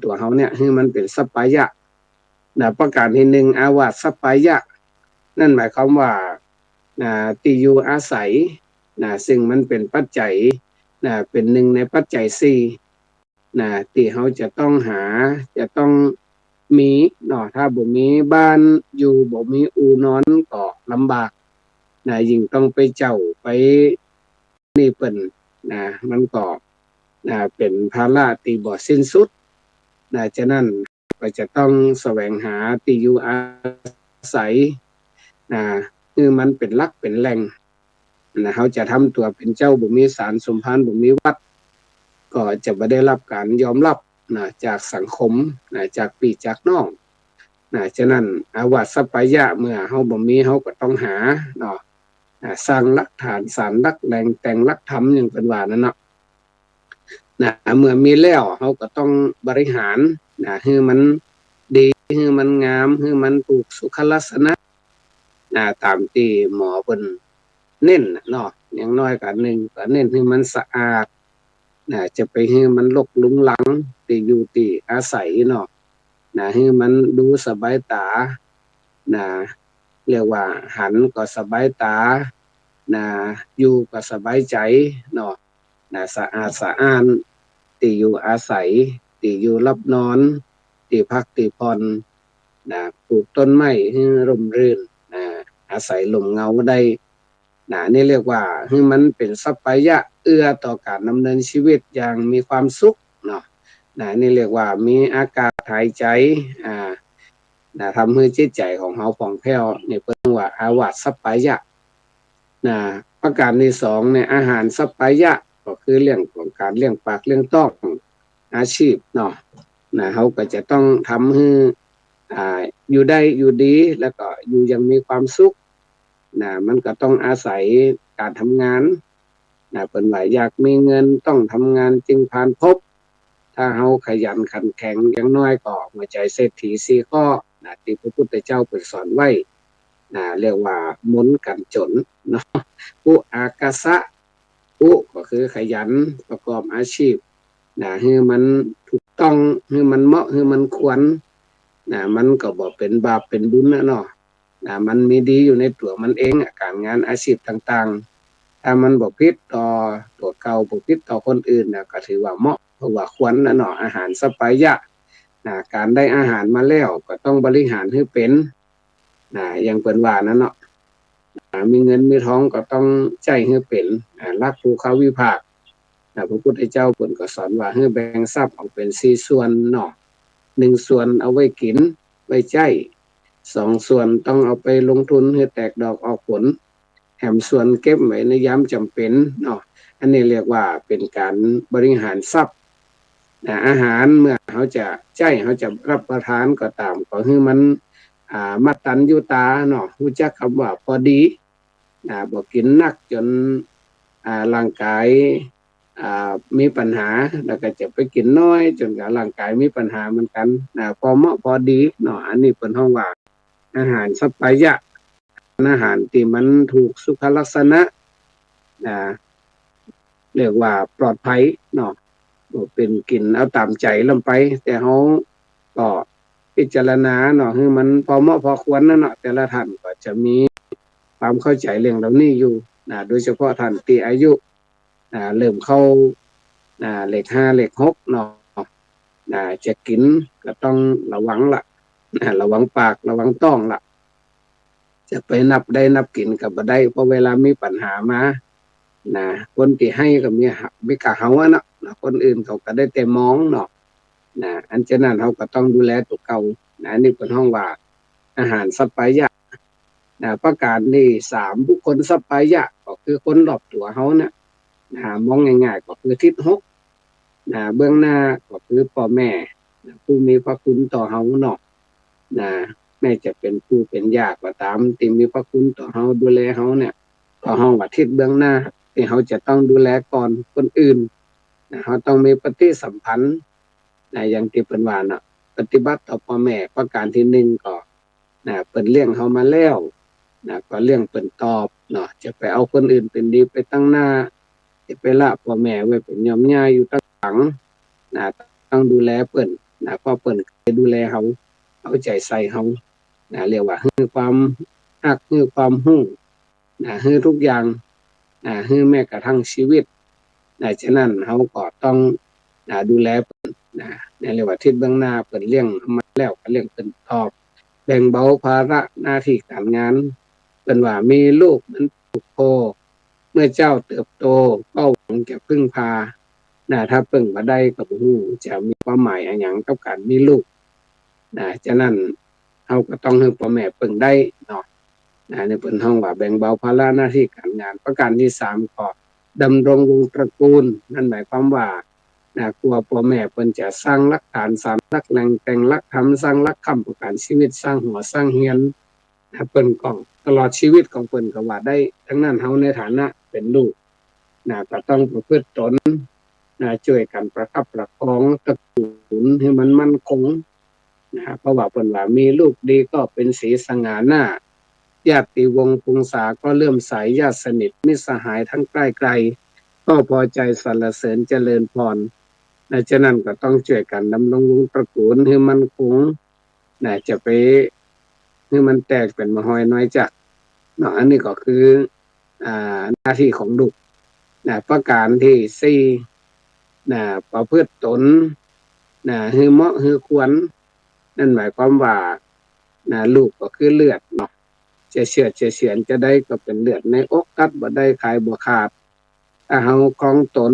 ตัวเฮาเนี่ยให้มันเป็นสัปปายะนะประการที่หนึ่งอาวาสสัปปายะนั่นหมายความว่าที่อยู่อาศัยซึ่งมันเป็นปัจจัยเป็นหนึ่งในปัจจัยสี่ที่เขาจะต้องหาจะต้องมีถ้าบ่มีบ้านอยู่บ่มีอู่นอนก็ลำบากยิ่งต้องไปเจ้าไปนี่เปิ่นมันก็เป็นภาระที่บ่สิ้นสุดฉะนั้นก็จะต้องแสวงหาที่อยู่อาศัยคือมันเป็นหลักเป็นแหล่งเขาจะทำตัวเป็นเจ้าบ่มีศาลสมภารบ่มีวัดก็จะไม่ได้รับการยอมรับจากสังคมจากพี่จากน้องฉะนั้นอาวาสสัปปายะเมื่อเฮาบ่มีเฮาก็ต้องหาสร้างหลักฐานสารหลักแหล่งแต่งหลักธรรมอย่างเป็นว่านั่นเนาะเมื่อมีแล้วเฮาก็ต้องบริหารให้มันดีให้มันงามให้มันถูกสุขลักษณะตามที่หมอเพิ่นเน้นเนาะอย่างน้อยก็หนึ่งก็เน้นให้มันสะอาดจะไปให้มันรกรุงรังที่อยู่ที่อาศัยเนาะให้มันดูสบายตาเรียกว่าหันก็สบายตาอยู่ก็สบายใจเนาะสะอาดสะอ้านที่อยู่อาศัยที่อยู่รับนอนที่พักที่ผ่อนปลูกต้นไม้ให้ร่มรื่นอาศัยลมเงาได้นี่เรียกว่าให้มันเป็นสัปปายะเอื้อต่อการดำเนินชีวิตอย่างมีความสุขเนาะนี่เรียกว่ามีอากาศหายใจทำให้จิตใจของเฮาผ่องแผ้วนี่เพิ่นว่าอาวาสสัปปายะประการที่สองเนี่ยอาหารสัปปายะก็คือเรื่องของการเลี้ยงปากเลี้ยงท้องอาชีพเนาะเฮาก็จะต้องทำให้อยู่ได้อยู่ดีแล้วก็อยู่อย่างมีความสุขมันก็ต้องอาศัยการทำงานเพิ่นว่าอยากมีเงินต้องทำงานจึงผ่านพบถ้าเฮาขยันขันแข็งอย่างน้อยก็หัวใจเศรษฐี4ข้อที่พระพุทธเจ้าเพิ่นสอนไว้เรียกว่ามนต์กันจนเนาะอุอากาสะอุก็คือขยันประกอบอาชีพให้มันถูกต้องให้มันเหมาะให้มันควรมันก็บ่เป็นบาปเป็นบุญเนาะมันมีดีอยู่ในตัวมันเองการงานอาชีพต่างๆถ้ามันบ่ผิดต่อตัวเก่าบ่ผิดต่อคนอื่นก็ถือว่าเหมาะเพราะว่าควรเนาะอาหารสัปปายะการได้อาหารมาแล้วก็ต้องบริหารให้เป็นอย่างเพิ่นว่านั่นเนาะมีเงินมีทองก็ต้องใช้ให้เป็นรักผู้เขาวิภาคพระพุทธเจ้าเพิ่นก็สอนว่าให้แบ่งทรัพย์ออกเป็น4ส่วนเนาะ1ส่วนเอาไว้กินไว้ใช้2ส่วนต้องเอาไปลงทุนให้แตกดอกออกผลแถมส่วนเก็บไว้ในยามจำเป็นเนาะอันนี้เรียกว่าเป็นการบริหารทรัพย์อาหารเมื่อเขาจะใช้เขาจะรับประทานก็ตามก็คือมันมัตตัญญูตาเนาะรู้จักคำว่าพอดีบ่กินนักจนร่างกายมีปัญหาแล้วก็จะไปกินน้อยจนกับร่างกายมีปัญหาเหมือนกันพอเหมาะพอดีเนาะอันนี้เป็นห้องว่าอาหารสัปปายะอาหารที่มันถูกสุขลักษณะเรียกว่าปลอดภัยเนาะเป็นกินเอาตามใจลงไปแต่เฮาก็พิจารณาเนาะคือมันพอเหมาะพอควรนะเนาะแต่ละท่านก็จะมีความเข้าใจเรื่องเหล่านี้อยู่โดยเฉพาะท่านที่อายุเริ่มเข้าเลข5เลข6เนาะจะกินก็ต้องระวังละระวังปากระวังต้องละจะไปนับได้นับกินก็บ่ได้เพราะเวลามีปัญหามาคนที่ให้ก็มีกะเฮาเนาะคนอื่นเขาก็ได้แต่มองเนาะอันฉะนั้นเฮาก็ต้องดูแลตัวเก่านี่เป็นห้องว่าอาหารสัปปายะประการที่3บุคคลสัปปายะก็คือคนรอบตัวเฮาเนี่ยมองง่ายๆก็คือทิศ6เบื้องหน้าก็คือพ่อแม่ผู้มีพระคุณต่อเฮาเนาะแม้จะเป็นผู้เป็นญาติก็ตามที่มีพระคุณต่อเฮาดูแลเฮาเนี่ยก็เฮาว่าทิศเบื้องหน้าที่เฮาจะต้องดูแลก่อนคนอื่นเฮาต้องมีปฏิสัมพันธ์อย่างที่เพิ่นว่าเนาะปฏิบัติต่อพ่อแม่ประการที่1ก็เพิ่นเลี้ยงเฮามาแล้วก็เลี้ยงเพิ่นตอบเนาะจะไปเอาคนอื่นเป็นดีไปตั้งหน้าจะไปละพ่อแม่ไว้เป็นย่อมย่าอยู่ตั้งหลังต้องดูแลเพิ่น พอเปิ้นดูแลเฮาเอาใจใส่เฮาเรียกว่าคือความรักคือความรู้คือทุกอย่างคือแม้กระทั่งชีวิตฉะนั้นเฮาก็ต้องดูแลเพิ่นเรียกว่าทิศเบื้องหน้าเพิ่นเลี้ยงมาแล้วก็เลี้ยงเพิ่นตอบแบ่งเบาภาระหน้าที่การงานเพิ่นว่ามีลูกมันผูกโพเมื่อเจ้าเติบโตก็หวังจะพึ่งพาถ้าพึ่งบ่ได้ก็บ่ฮู้จะมีความหมายอะหยังกับการมีลูกฉะนั้นเฮาก็ต้องให้พ่อแม่พึ่งได้เนาะในเพิ่นฮ้องว่าแบ่งเบาภาระหน้าที่การงานประการที่3ก็ดำรงวงศ์ตระกูลนั่นหมายความว่ากลัวพ่อแม่เพิ่นจะสร้างหลักฐานสร้างหลักแหล่งแต่งหลักธรรมสร้างหลักคำประกันชีวิตสร้างหัวสร้างเฮียนเพิ่นก็ตลอดชีวิตของเพิ่นก็ว่าได้ทั้งนั้นเฮาในฐานะเป็นลูกก็ต้องประพฤติตนช่วยกันประคับประคองตระกูลให้มันมั่นคงเพราะว่าเพิ่นว่ามีลูกดีก็เป็นสีสง่าหน้าญาติวงศ์พงษาก็เลื่อมใสญาติสนิทมิตรสหายทั้งใกล้ไกลก็พอใจสรรเสริญเจริญพรฉะนั้นก็ต้องช่วยกันดำรงวงศ์ตระกูลให้มันคงจะไปให้มันแตกเป็นมหอยน้อยจักอันนี้ก็คือหน้าที่ของลูกประการที่4ประพฤติตนให้เหมาะให้ควรนั่นหมายความว่าลูกก็คือเลือดเนาะจะเชือดจะเฉือนจะได้ก็เป็นเลือดในอกตัดบ่ได้ขายบ่ขาดถ้าเฮาครองตน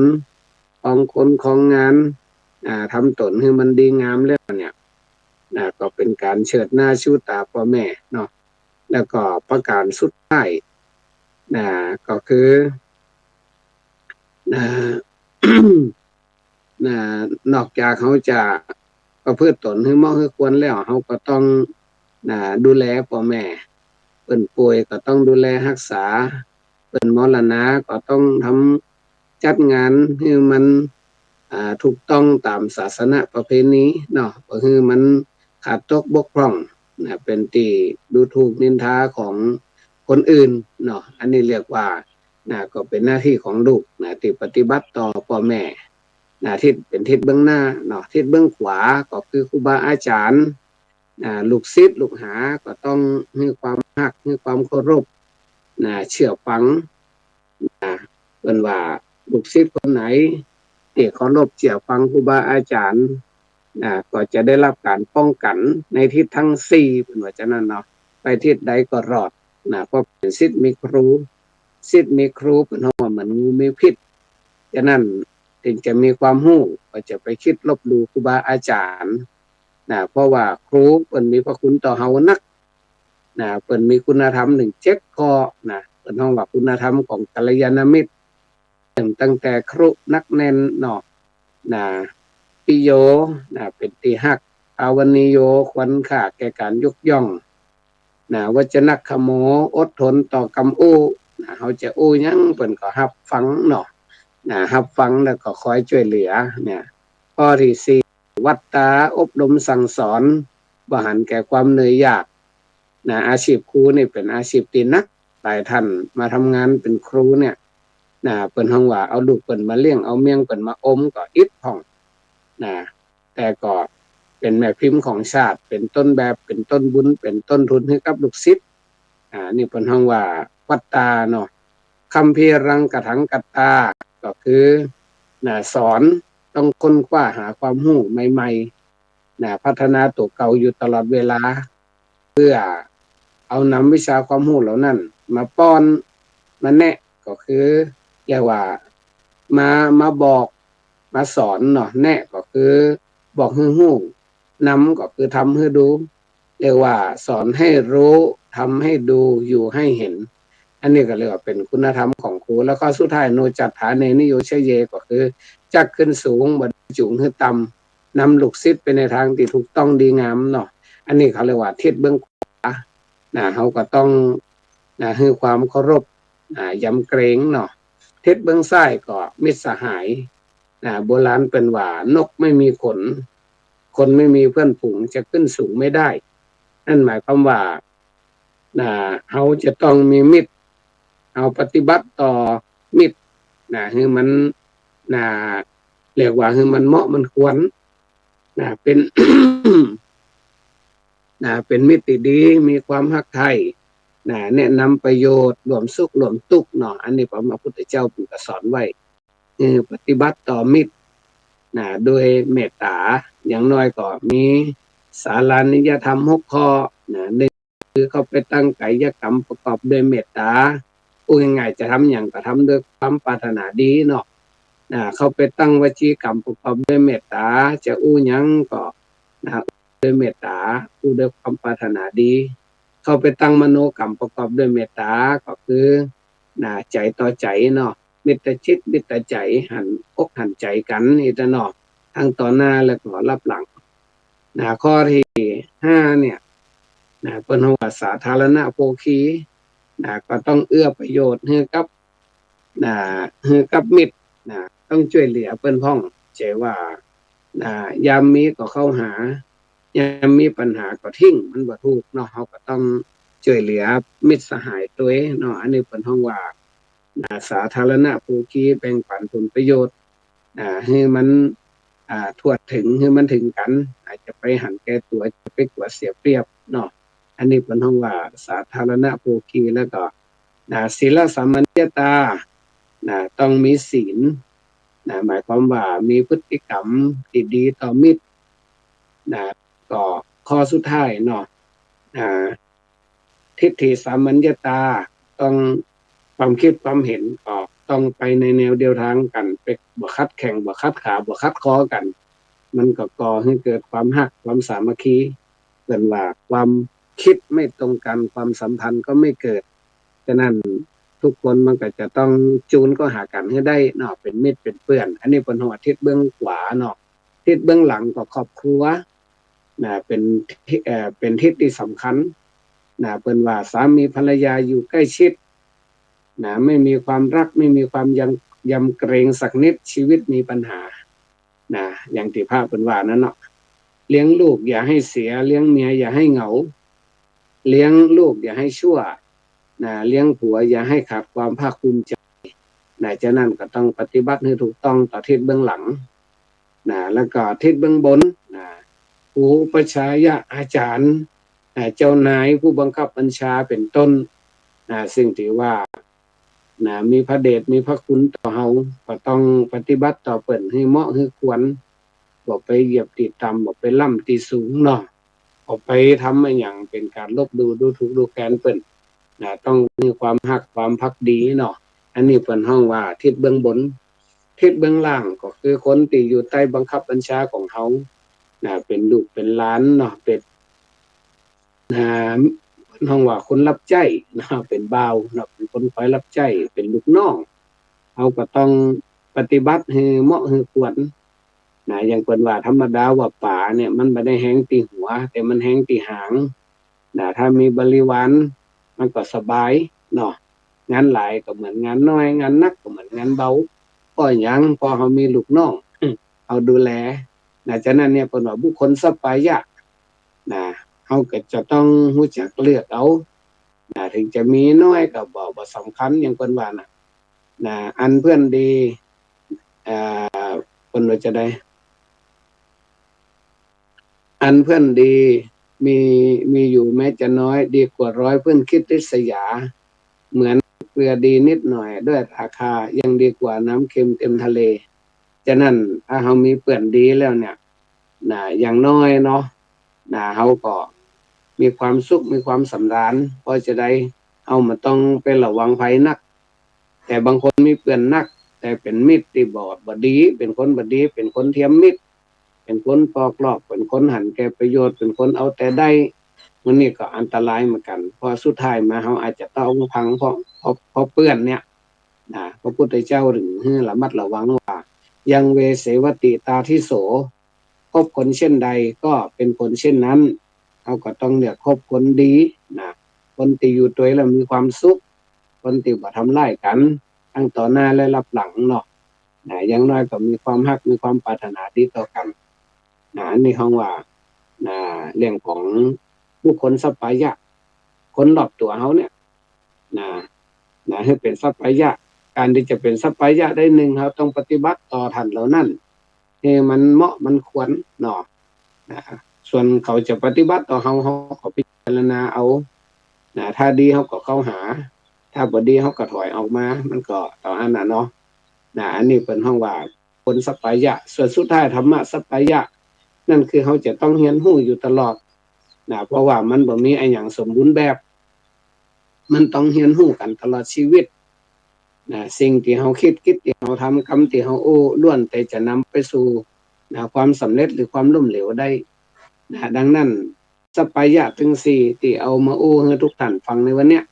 ของคนของงานทำตนให้มันดีงามแล้วเนี่ยก็เป็นการเชิดหน้าชูตาพ่อแม่เนาะแล้วก็ประการสุดท้ายก็คือนอกจากเขาจะประพฤติตนให้เหมาะให้ควรแล้วเขาก็ต้องดูแลพ่อแม่เปิ้นป่วยก็ต้องดูแลรักษาเปิ้นมรณะก็ต้องทำจัดงานให้มันถูกต้องตามศาสนาประเพณีเนาะก็คือมันขาดตกบกพร่องเป็นที่ดูถูกนินทาของคนอื่นเนาะอันนี้เรียกว่าก็เป็นหน้าที่ของลูกที่ปฏิบัติต่อพ่อแม่ทิศเป็นทิศเบื้องหน้าเนาะทิศเบื้องขวาก็คือครูบาอาจารย์ลูกศิษย์ลูกหาก็ต้องให้ความรักให้ความเคารพเชื่อฟังเพิ่นว่าลูกศิษย์คนไหนที่เคารพเชื่อฟังครูบาอาจารย์ก็จะได้รับการป้องกันในทิศทั้ง4เพิ่นว่าจังนั้นเนาะไปทิศใดก็รอดเพราะเป็นศิษย์มีครูศิษย์มีครูเพิ่นว่าเหมือนงูมีพิษฉะนั้นถึงจะมีความรู้ก็จะไปคิดลบหลู่ครูบาอาจารย์เพราะว่าครูเพิ่นมีพระคุณต่อเฮานักเพิ่นมีคุณธรรมถึง7ข้อเพิ่นฮ้องว่าคุณธรรมของกัลยาณมิตรตั้งแต่ครุนักแน่นเนาะปิโยเป็นที่ฮักภาวนิโยควรค่าแก่การยกย่องวจนะขโมอดทนต่อกรรมอู้เฮาจะอู้หยังเพิ่นก็รับฟังเนาะรับฟังแล้วก็คอยช่วยเหลือเนี่ยข้อที่4วัตตาอบรมสั่งสอนบ่หันแก่ความเหนื่อยยากอาชีพครูนี่เป็นอาชีพที่หนักหลายท่านมาทำงานเป็นครูเนี่ยเพิ่นฮ้องว่าเอาลูกเพิ่นมาเลี้ยงเอาเมียงเพิ่นมาอมก็อิดพ้องแต่ก็เป็นแม่พิมพ์ของชาติเป็นต้นแบบเป็นต้นบุญเป็นต้นทุนให้กับลูกศิษย์นี่เพิ่นฮ้องว่าวัตตาเนาะคัมภีรังกถังกัตตาก็คือสอนต้องค้นคว้าหาความรู้ใหม่ๆพัฒนาตัวเก่าอยู่ตลอดเวลาเพื่อเอานำวิชาความรู้เหล่านั้นมาป้อนมาแนะก็คือเรียกว่ามาบอกมาสอนเนาะแนะก็คือบอกให้รู้นำก็คือทำให้ดูเรียกว่าสอนให้รู้ทำให้ดูอยู่ให้เห็นอันนี้ก็เรียกว่าเป็นคุณธรรมของครูแล้วก็สุดท้ายโนจัตถาเนนิโยชเยก็คือจักขึ้นสูงบ่จุงให้ต่ำนำลูกศิษย์ไปในทางที่ถูกต้องดีงามเนาะอันนี้เขาเรียกว่าทิศเบื้องขวาเขาก็ต้องให้ความเคารพยำเกรงเนาะทิศเบื้องซ้ายก็มิตรสหายโบราณเป็นว่านกไม่มีขนคนไม่มีเพื่อนฝูงจะขึ้นสูงไม่ได้นั่นหมายความว่าเขาจะต้องมีมิตรเอาปฏิบัติต่อมิตรให้มันเรียกว่าให้มันเหมาะมันควร เป็น เป็นมิตรที่ดีมีความฮักใคร่แนะนำประโยชน์รวมสุขรวมทุกข์เนาะอันนี้พระพุทธเจ้าเพิ่นก็สอนไว้ปฏิบัติต่อมิตรด้วยเมตตาอย่างน้อยก็มีสารานิยธรรม6ข้อหนึ่งคือเขาไปตั้งกายกรรมประกอบด้วยเมตตาพูดง่ายๆจะทำอย่างก็ทำด้วยความปรารถนาดีเนาะเขาไปตั้งวจีกรรมประกอบด้วยเมตตาจะอู้หยังก็ด้วยเมตตาอู้ด้วยความปรารถนาดีเขาไปตั้งมโนกรรมประกอบด้วยเมตตาก็คือใจต่อใจเนาะมิตรจิตมิตรใจหันอกหันใจกันนี่แต่เนาะทั้งต่อหน้าและก็รับหลังข้อที่5เนี่ยเปิ้นว่าสาธารณโภคีก็ต้องเอื้อประโยชน์ให้กับมิตรต้องช่วยเหลือเปิ้นพ้องใจว่ายามมีก็เข้าหายามมีปัญหาก็ทิ้งมันบ่ถูกเนาะเฮาก็ต้องช่วยเหลือมิตรสหายตัวเองเนาะอันนี้เปิ้นฮ้องว่าสาธารณโภคีแบ่งปันผลประโยชน์ให้มันทั่วถึงให้มันถึงกันอาจจะไปหันแก่ตัวจะไปกลัวเสียเปรียบเนาะอันนี้เปิ้นฮ้องว่าสาธารณโภคีแล้วก็ศีลสัมมัญญตาต้องมีศีลหมายความว่ามีพฤติกรรมที่ดีต่อมิตรก็ข้อสุดท้ายเนาะทิฏฐิสัมมัญญตาต้องความคิดความเห็นก็ต้องไปในแนวเดียวทางกันไปบ่คัดแข่งบ่คัดขาบ่คัดคอกันมันก็ก่อให้เกิดความฮักความสามัคคีเกิดว่าความคิดไม่ตรงกันความสัมพันธ์ก็ไม่เกิดฉะนั้นทุกคนมันก็จะต้องจูนก็หากันให้ได้เนาะเป็นมิตรเป็นเพื่อนอันนี้เป็นหัวทิศเบื้องขวาเนาะทิศเบื้องหลังก็ครอบครัวเป็นทิศที่สำคัญเป็นว่าสามีภรรยาอยู่ใกล้ชิดไม่มีความรักไม่มีความยำเกรงสักนิดชีวิตมีปัญหาอย่างที่พระเป็นว่านั่นเนาะเลี้ยงลูกอย่าให้เสียเลี้ยงเมียอย่าให้เหงาเลี้ยงลูกอย่าให้ชั่วเลี้ยงผัวอย่าให้ขาดความภาคภูมิใจฉะนั้นก็ต้องปฏิบัติให้ถูกต้องต่อทิศเบื้องหลังแล้วก็ทิศเบื้องบนผู้ประชายะอาจารย์เจ้านายผู้บังคับบัญชาเป็นต้นซึ่งถือว่ามีพระเดชมีพระคุณต่อเฮาก็ต้องปฏิบัติต่อเปิ่นให้เหมาะให้ควรบ่ไปเหยียบตีต่ำบ่ไปล่ำตีสูงเนาะบ่ไปทำอะไรอย่างเป็นการลบดูถูกดูแคลนเปิ่นต้องมีความฮักความภักดีเนาะอันนี้เปิ่นฮ้องว่าทิศเบื้องบนทิศเบื้องล่างก็คือคนที่อยู่ใต้บังคับบัญชาของเฮาเป็นลูกเป็นหลานเนาะเป็นห้องว่าคนรับใช้เป็นบ่าวเป็นคนคอยรับใช้เป็นลูกน้องเขาก็ต้องปฏิบัติให้เหมาะให้ควรอย่างเพิ่นว่าธรรมดาว่าป่าเนี่ยมันบ่ได้แห้งตีหัวแต่มันแห้งตีหางถ้ามีบริวารมันก็สบายเนาะงานหลายก็เหมือนงานน้อยงานนักก็เหมือนงานเบาก็หยังพอเขามีลูกน้องเอาดูแลฉะนั้นเนี่ยเพิ่นว่าบุคคลสัปปายะเขาก็จะต้องรู้จักเลือกเอาถึงจะมีน้อยก็บ่สำคัญอย่างเพิ่นว่าอันเพื่อนดีเพิ่นว่าจะได้อันเพื่อนดีมีอยู่แม้จะน้อยดีกว่าร้อยเพื่อนคิดริษยาเหมือนเกลือดีนิดหน่อยด้วยราคายังดีกว่าน้ำเค็มเต็มทะเลฉะนั้นถ้าเรามีเพื่อนดีแล้วเนี่ยอย่างน้อยเนาะเขาก็มีความสุขมีความสำราญเพราะจะได้เอามาต้องไประวังภัยนักแต่บางคนมีเพื่อนนักแต่เป็นมิตรที่บ่ดีเป็นคนบ่ดีเป็นคนเทียมมิตรเป็นคนปอกลอกเป็นคนหันแก่ประโยชน์เป็นคนเอาแต่ได้มันนี่ก็อันตรายเหมือนกันพอสุดท้ายมาเขาอาจจะต้องพังเพราะเปื้อนเนี่ยพระพุทธเจ้าถึงให้ระมัดระวังว่ายังเวเสวติตาทิโสคบคนเช่นใดก็เป็นคนเช่นนั้นเขาก็ต้องเลือกคบคนดีคนที่อยู่ตัวแล้วมีความสุขคนที่บ่ทำร้ายกันทั้งต่อหน้าและรับหลังเนาะอย่างน้อยก็มีความฮักมีความปรารถนาดีต่อกันอันนี้ฮ้องว่าเรื่องของบุคคลสัปปายะคนรอบตัวเขาเนี่ยให้เป็นสัปปายะการที่จะเป็นสัปปายะได้หนึ่งเขาต้องปฏิบัติต่อท่านเหล่านั้นให้มันเหมาะมันควรเนาะ นะส่วนเขาจะปฏิบัติต่อเขาก็พิจารณาเอานะถ้าดีเขาก็เข้าหาถ้าบ่ดีเขาก็ถอยออกมามันก็ต่ออันน่ะเนาะนะอันนี้เป็นห้องว่าผลสัปปายะส่วนสุดท้ายธรรมะสัปปายะนั่นคือเขาจะต้องเรียนรู้อยู่ตลอดนะเพราะว่ามันบ่มีไอ้หยังสมบูรณ์แบบมันต้องเรียนรู้กันตลอดชีวิตนะสิ่งที่เราคิดที่เราทำคำที่เราโอ้ล้วนแต่จะนำไปสู่นะความสำเร็จหรือความล้มเหลวได้นะดังนั้นสัปปายะถึงสี่ที่เอามาโอ้ให้ทุกท่านฟังในวันเนี้ย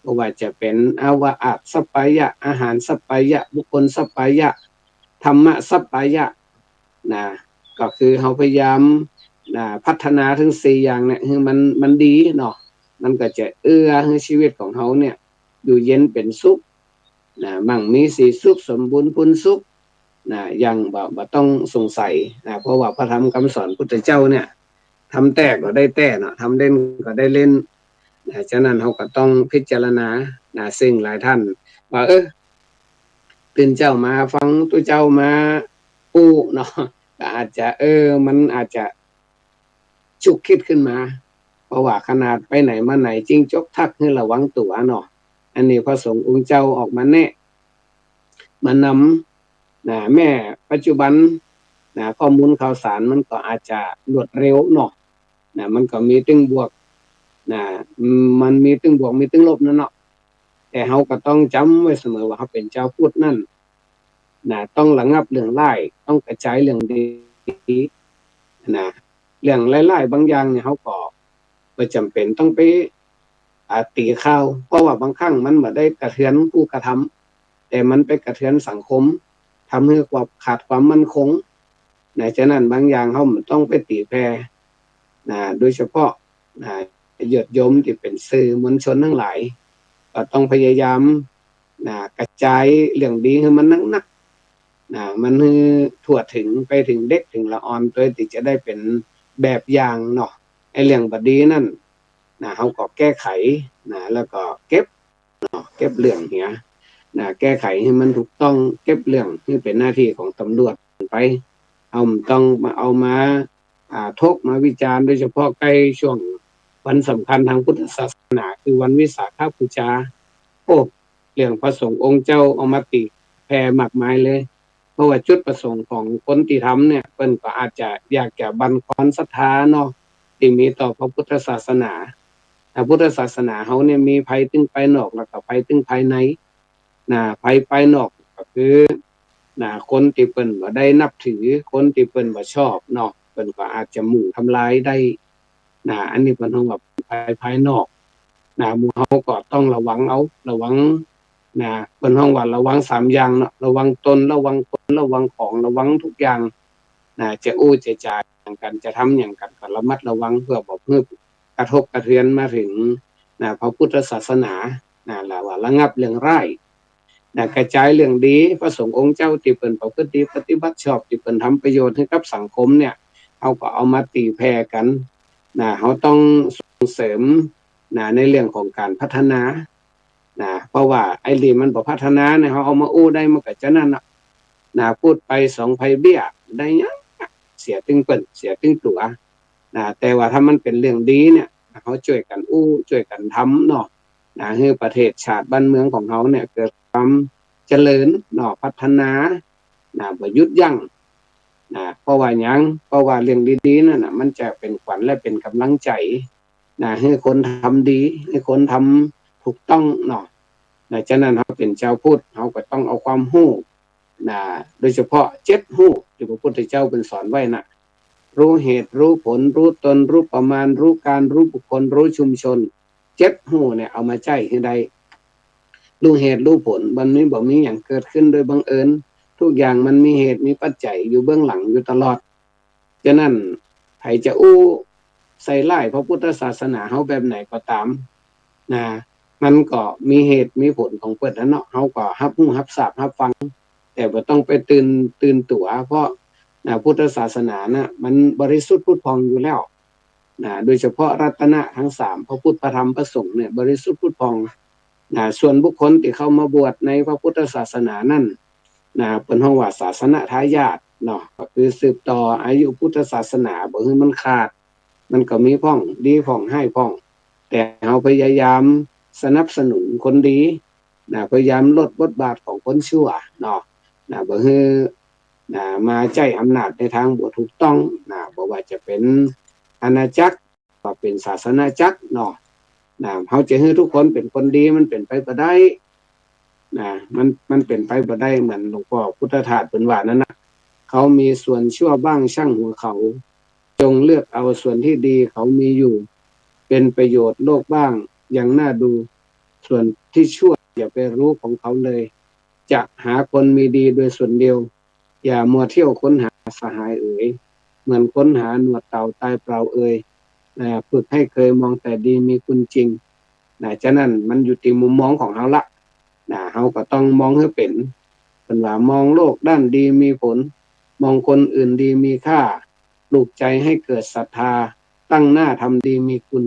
บ่ว่าจะเป็นอาวาอาสัปปายะอาหารสัปปายะบุคคลสัปปายะธรรมะสัปปายะนะก็คือเราพยายามนะพัฒนาถึงสี่อย่างเนี่ยคือมันดีเนาะมันก็จะเอื้อให้ชีวิตของเขาเนี่ยอยู่เย็นเป็นสุขนะมั่งมีสีสุขสมบูรณ์พูนสุขนะยังบ่ต้องสงสัยนะเพราะว่าพระธรรมคำสอนพุทธเจ้าเนี่ยทำแต่ก็ได้แต่เนาะทำเล่นก็ได้เล่นนะฉะนั้นเขาก็ต้องพิจารณานะซึ่งหลายท่านว่าตื่นเจ้ามาฟังตัวเจ้ามาอู้เนาะก็อาจจะมันอาจจะฉุกคิดขึ้นมาเพราะว่าขนาดไปไหนมาไหนจิ้งจกทักให้ระวังตัวเนาะอันนี้พระสงฆ์องค์เจ้าออกมาแนะมานำนะแม่ปัจจุบันนะข้อมูลข่าวสารมันก็อาจจะรวดเร็วเนาะนะมันก็มีตึงบวกนะมันมีตึงบวกมีตึงลบนั่นเนาะแต่เราก็ต้องจำไว้เสมอว่าเขาเป็นเจ้าพูดนั่นนะต้องระงับเรื่องร้ายต้องกระจายเรื่องดีนะเรื่องไล่ๆบางอย่างเนี่ยเขาก็ไม่จำเป็นต้องไปตีข่าวเพราะว่าบางครั้งมันบ่ได้กระเทือนผู้กระทำแต่มันไปกระเทือนสังคมทำให้ความขาดความมั่นคงนะฉะนั้นบางอย่างเขาต้องไปตีแพร่นะโดยเฉพาะนะญาติโยมที่เป็นสื่อมวลชนทั้งหลายก็ต้องพยายามนะกระจายเรื่องดีให้มันนักนะมันคือทั่วถึงไปถึงเด็กถึงละอ่อนตัวที่จะได้เป็นแบบอย่างเนาะไอ้เรื่องบดีนั่นนะเขาก็แก้ไขนะแล้วก็เก็บเรื่องเนี้ยนะแก้ไขให้มันถูกต้องเก็บเรื่องที่เป็นหน้าที่ของตำรวจไปเอาต้องมาเอามาทกมาวิจารณ์โดยเฉพาะใกล้ช่วงวันสำคัญทางพุทธศาสนาคือวันวิสาขบูชาโอ้เรื่องพระสงฆ์องค์เจ้าเอามาติแผ่มากมายเลยเพราะว่าจุดประสงค์ของคนที่ทำเนี่ยเพิ่นก็อาจจะอยากจะบั่นคลอนศรัทธาเนาะที่มีต่อพระพุทธศาสนาพระพุทธศาสนาเขาเนี่ยมีภัยตึงภายนอกแล้วก็ภัยตึงภายในภัยภายนอกก็คือคนที่เปิ้นบ่ได้นับถือคนที่เปิ้นบ่ชอบเนาะเปิ้นก็อาจจะมุ่งทำลายได้อันนี้เปิ้นเฮาว่าภายนอกหมู่เฮาก็ต้องระวังเอาระวังเปิ้นเฮาว่าระวัง3อย่างเนาะระวังตนระวังคนระวังของระวังทุกอย่างจะอู้จะจาหยังกันจะทำหยังกันก็ระมัดระวังเพื่อบ่ให้กระทบกระเทือนมาถึงพระพุทธศาสนาแล้วว่าระงับเรื่องร้ายกระจายเรื่องดีพระสงฆ์องค์เจ้าที่เปิ้นประพฤติดีปฏิบัติชอบที่เปิ้นทำประโยชน์ให้กับสังคมเนี่ยเขาก็เอามาตีแผ่กันเขาต้องส่งเสริมในเรื่องของการพัฒนาเพราะว่าไอ้นี่มันบ่พัฒนาเนี่ยเขาเอามาอู้ได้มันก็จะนั่นพูดไป2ไผเบี้ยได้หยังเสียตึงเปิ้นเสียตึงตัวแต่ว่าถ้ามันเป็นเรื่องดีเนี่ยเขาช่วยกันอู้ช่วยกันทำเนาะให้ประเทศชาติบ้านเมืองของเขาเนี่ยเกิดความเจริญเนาะพัฒนาบ่หยุดยั้งเพราะว่าหยังเพราะว่าเรื่องดีๆนั่นน่ะมันจะเป็นขวัญและเป็นกำลังใจให้คนทำดีให้คนทำถูกต้องเนาะฉะนั้นเขาเป็นชาวพุทธเขาก็ต้องเอาความรู้โดยเฉพาะ7รู้ที่พระพุทธเจ้าเป็นสอนไว้รู้เหตุรู้ผลรู้ตนรู้ประมาณรู้การรู้บุคคลรู้ชุมชน7รู้เนี่ยเอามาใช้ให้ได้รู้เหตุรู้ผลมันไม่บ่มีอย่างเกิดขึ้นโดยบังเอิญทุกอย่างมันมีเหตุมีปัจจัยอยู่เบื้องหลังอยู่ตลอดฉะนั้นใครจะอู้ใส่ร้ายพระพุทธศาสนาเฮาแบบไหนก็ตามมันก็มีเหตุมีผลของเปิดเนาะเฮาก็รับรู้รับทราบรับฟังแต่บ่ต้องไปตื่นตัวเพราะพุทธศาสนามันบริสุทธิ์ผุดผ่องอยู่แล้วโดยเฉพาะรัตนะทั้ง3พระพุทธพระธรรมพระสงฆ์เนี่ยบริสุทธิ์ผุดผ่องส่วนบุคคลที่เข้ามาบวชในพระพุทธศาสนานั่น เปิ้นฮ้องว่าศาสนทายาทเนาะก็คือสืบต่ออายุพุทธศาสนาบ่ให้มันขาดมันก็มีพ้องดีพ้องให้พ้องแต่เฮาพยายามสนับสนุนคนดีพยายามลดบทบาทของคนชั่วเนาะบ่ให้มาใช้อำนาจในทางบ่ถูกต้องบ่ว่าจะเป็นอาณาจักรก็เป็นศาสนาจักรเนาะเฮาจะให้ทุกคนเป็นคนดีมันเป็นไปบ่ได้มันเป็นไปบ่ได้เหมือนหลวงพ่อพุทธทาสเพิ่นว่านั่นน่ะเขามีส่วนชั่วบ้างช่างหัวเขาจงเลือกเอาส่วนที่ดีเขามีอยู่เป็นประโยชน์โลกบ้างอย่างน่าดูส่วนที่ชั่วอย่าไปรู้ของเขาเลยจะหาคนมีดีโดยส่วนเดียวอย่ามัวเที่ยวค้นหาสหายเอ๋ยเหมือนค้นหาหนวดเต่าตายเปล่าเอ๋ยฝึกให้เคยมองแต่ดีมีคุณจริงฉะนั้นมันอยู่ที่มุมมองของเราละเฮาก็ต้องมองให้เป็นว่ามองโลกด้านดีมีผลมองคนอื่นดีมีค่าปลูกใจให้เกิดศรัทธาตั้งหน้าทำดีมีคุณ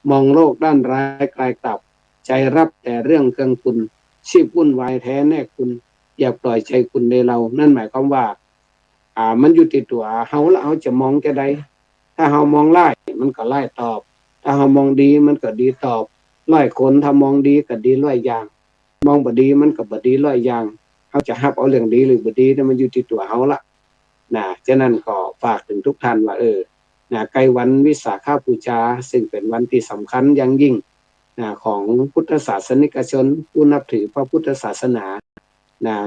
มองโลกด้านร้ายกลายกลับใจรับแต่เรื่องเครื่องคุณชีพวุ่นวายแท้แน่คุณอย่าปล่อยใจคุณในเรานั่นหมายความว่ามันอยู่ที่ตัวเฮาละเฮาจะมองจะใดถ้าเฮามองร้ายมันก็ร้ายตอบถ้าเฮามองดีมันก็ดีตอบร้อยคนถ้ามองดีก็ดีร้อยอย่างมองบ่ดีมันก็บ่ดีร้อยอย่างเฮาจะรับเอาเรื่องดีหรือบ่ดีนั่นมันอยู่ที่ตัวเฮาละฉะนั้นก็ฝากถึงทุกท่านว่าใกล้วันวิสาขบูชาซึ่งเป็นวันที่สำคัญอย่างยิ่งของพุทธศาสนิกชนผู้นับถือพระพุทธศาสนา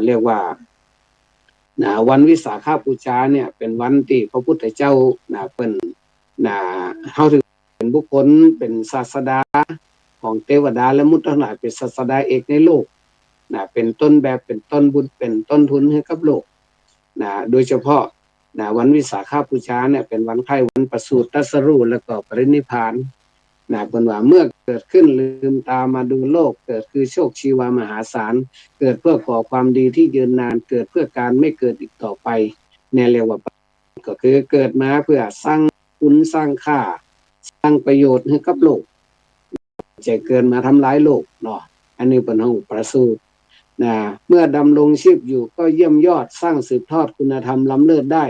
เรียกว่าวันวิสาขบูชาเนี่ยเป็นวันที่พระพุทธเจ้าเปิ้นเฮาถือเป็นบุคคลเป็นศาสดาของเทวดาและมนุษย์ทั้งหลายเป็นศาสดาเอกในโลกเป็นต้นแบบเป็นต้นบุญเป็นต้นทุนให้กับโลกโดยเฉพาะวันวิสาขบูชาเนี่ยเป็นวันคล้ายวันประสูติตรัสรู้แล้วก็ปรินิพพานเป็นว่าเมื่อเกิดขึ้นลืมตามาดูโลกเกิดคือโชคชีวามหาศาลเกิดเพื่อก่อความดีที่ยืนนานเกิดเพื่อการไม่เกิดอีกต่อไปเนี่ยเรียกว่าก็คือเกิดมาเพื่อสร้างคุณสร้างค่าสร้างประโยชน์ให้กับโลกจะเกิดมาทำร้ายโลกเนาะอันนี้เป็นห้องประสูติเมื่อดำรงชีพอยู่ก็เยี่ยมยอดสร้างสืบทอดคุณธรรมล้ำเลิศได้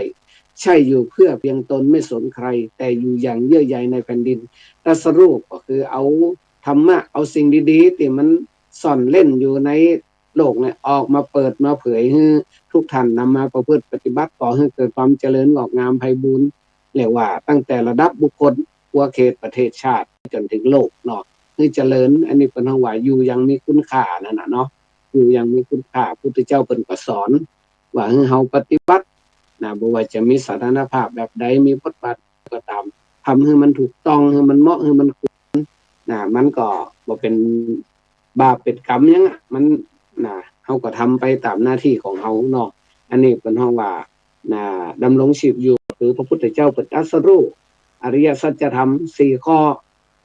ใช่อยู่เพื่อเพียงตนไม่สนใครแต่อยู่อย่างเยื่อใยในแผ่นดินตรัสรู้ก็คือเอาธรรมะเอาสิ่งดีๆที่มันซ่อนเล่นอยู่ในโลกเนี่ยออกมาเปิดมาเผยให้ทุกท่านนำมาประพฤติปฏิบัติต่อให้เกิดความเจริญงอกงามไพบูลย์เรียกว่าตั้งแต่ระดับบุคคลหัวเขตประเทศชาติจนถึงโลกเนาะให้เจริญอันนี้เป็นห้องว่าอยู่ยังมีคุณค่านั่นน่ะเนาะอยู่ยังมีคุณค่าพุทธเจ้าเพิ่นก็สอนว่าให้เฮาปฏิบัติบ่ว่าจะมีสถานภาพแบบใดมีบทบาทก็ตามทำให้มันถูกต้องให้มันเหมาะให้มันควรมันก็บ่เป็นบาปเป็นกรรมหยังมันเฮาก็ทำไปตามหน้าที่ของเฮาเนาะอันนี้เป็นห้องว่าดำรงชีพอยู่คือพระพุทธเจ้าเปิดตรัสรู้อริยสัจธรรม4ข้อ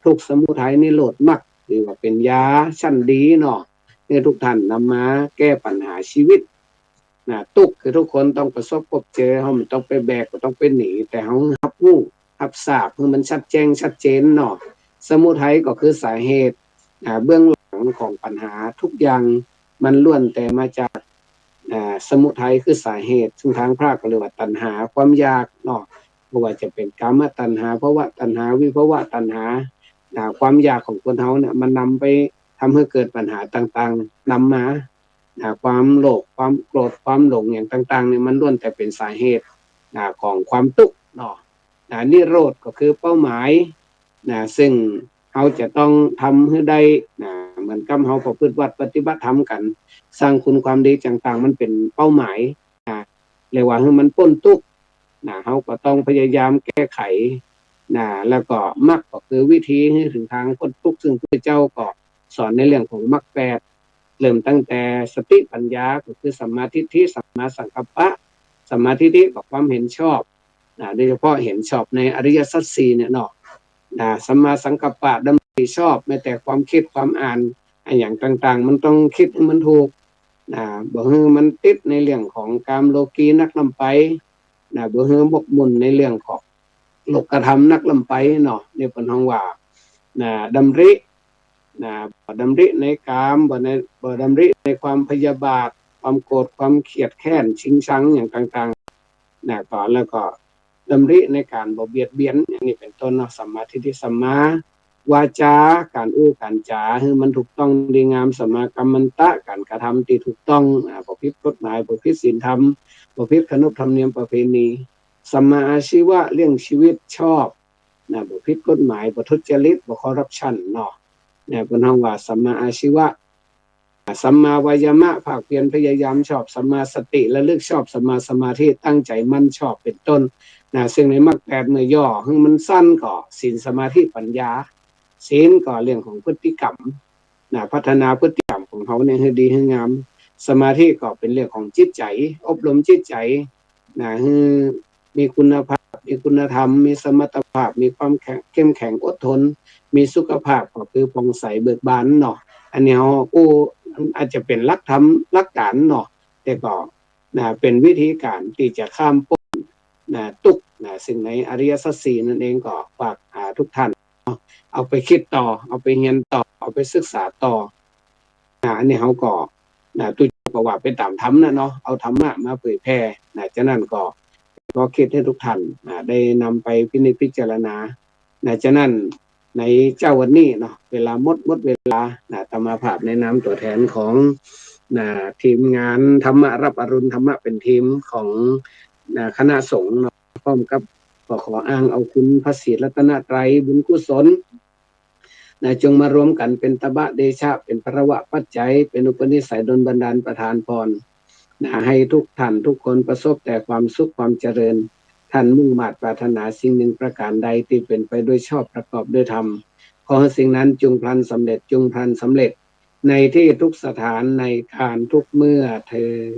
ทุกข์สมุทัยนิโรธมรรคหรือว่าเป็นยาชั้นดีเนาะให้ทุกท่านนำมาแก้ปัญหาชีวิตทุกข์คือทุกคนต้องประสบพบเจอเฮาไม่ต้องไปแบกก็ต้องไปหนีแต่เฮารับรู้รับทราบให้มันชัดแจ้งชัดเจนเนาะสมุทัยก็คือสาเหตุเบื้องหลังของปัญหาทุกอย่างมันล้วนแต่มาจากสมุทัยคือสาเหตุซึ่งทางพระก็เรียกว่าตัณหาความอยากเนาะบ่ว่าจะเป็นกามตัณหาภวตัณหาวิภวตัณหาความอยากของคนเฮาเนี่ยมันนำไปทำให้เกิดปัญหาต่างๆนำมาความโลภความโกรธความหลงอย่างต่างๆเนี่ยมันล้วนแต่เป็นสาเหตุของความทุกข์เนาะนิโรธก็คือเป้าหมายซึ่งเฮาจะต้องทำให้ได้เหมือนกับเฮาประพฤติวัดปฏิบัติธรรมกันสร้างคุณความดีต่างๆมันเป็นเป้าหมายเรียกว่าให้มันพ้นทุกข์เฮาก็ต้องพยายามแก้ไขแล้วก็มรรคก็คือวิธีให้ถึงทางพ้นทุกข์ซึ่งพระเจ้าก็สอนในเรื่องของมรรค8เริ่มตั้งแต่สติปัญญาก็คือสัมมาทิฏฐิสัมมาสังกัปปะสัมมาทิฏฐิก็ความเห็นชอบโดยเฉพาะเห็นชอบในอริยสัจ4เนี่ยเนาะสัมมาสังกัปปะดำริชอบแม้แต่ความคิดความอ่านอย่างต่างๆมันต้องคิดให้มันถูกบ่ให้มันติดในเรื่องของกามโลกีนักลำไปบ่ให้บกมุ่นในเรื่องของโลกธรรมนักลำไปเนาะนี่เป็นห้องว่าดำริบ่ดำริในกามบ่ดำริในความพยาบาท ความโกรธความเกลียดแค้นชิงชังอย่างต่างๆนะก็แล้วก็ดำริในการบ่เบียดเบียนอย่างนี้เป็นต้นเนาะสัมมาทิฏฐิสัมมาวาจาการการจาให้มันถูกต้องดีงามสัมมากัมมันตะการกระทำที่ถูกต้องบ่ผิดกฎหมายบ่ผิดศีลธรรมบ่ผิดขนบธรรมเนียมประเพณีสัมมาอาชีวะเรื่องชีวิตชอบนะบ่ผิดกฎหมายบ่ทุจริตบ่คอร์รัปชันเนาะเนี่ยเพิ่นเฮาว่าสัมมาอาชีวะสัมมาวายามะภาคเพียรพยายามชอบสัมมาสติระลึกชอบสัมมาสมาธิตั้งใจมั่นชอบเป็นต้นนะซึ่งในมรรค8เมื่อย่อคือมันสั้นก็ศีลสมาธิปัญญาศีลก็เรื่องของพฤติกรรมนะพัฒนาพฤติกรรมของเขาเนี่ยให้ดีให้งามสมาธิก็เป็นเรื่องของจิตใจอบรมจิตใจนะให้มีคุณภาพมีคุณธรรมมีสมรรถภาพมีความเข้มแข็งอดทนมีสุขภาพก็คือผ่องใสเบิกบานเนาะอันนี้อาจจะเป็นหลักธรรมหลักการเนาะแต่ก็นะเป็นวิธีการที่จะข้ามพ้นนะทุกข์นะซึ่งในอริยสัจสี่นั่นเองก็ฝากทุกท่านเอาไปคิดต่อเอาไปเรียนต่อเอาไปศึกษาต่ออันนี้เขาก็ตุก็ว่าไปตามธรรมนะเนาะเอาธรรมะมาเผยแพร่จากนั้นก็คิดให้ทุกท่านได้นำไปพินิจพิจารณาจากนั้นในเจ้าวันนี้เนาะเวลาหมดเวลาอาตมาภาพในนามตัวแทนของทีมงานธรรมะรับอรุณธรรมะเป็นทีมของคณะสงฆ์เนาะพร้อมกับขออ้างเอาคุณพระศรีรัตนตรัยบุญกุศลจงมารวมกันเป็นตบะเดชะเป็นพระวะปัจจัยเป็นอุปนิสัยดลบันดาลประทานพรให้ทุกท่านทุกคนประสบแต่ความสุขความเจริญท่านมุ่งมา่ปรารถนาสิ่งหนึ่งประการใดที่เป็นไปด้วยชอบประกอบด้วยธรรมขอให้สิ่งนั้นจงพลันสำเร็จจงพลันสำเร็จในที่ทุกสถานในการทุกเมื่อเทอญ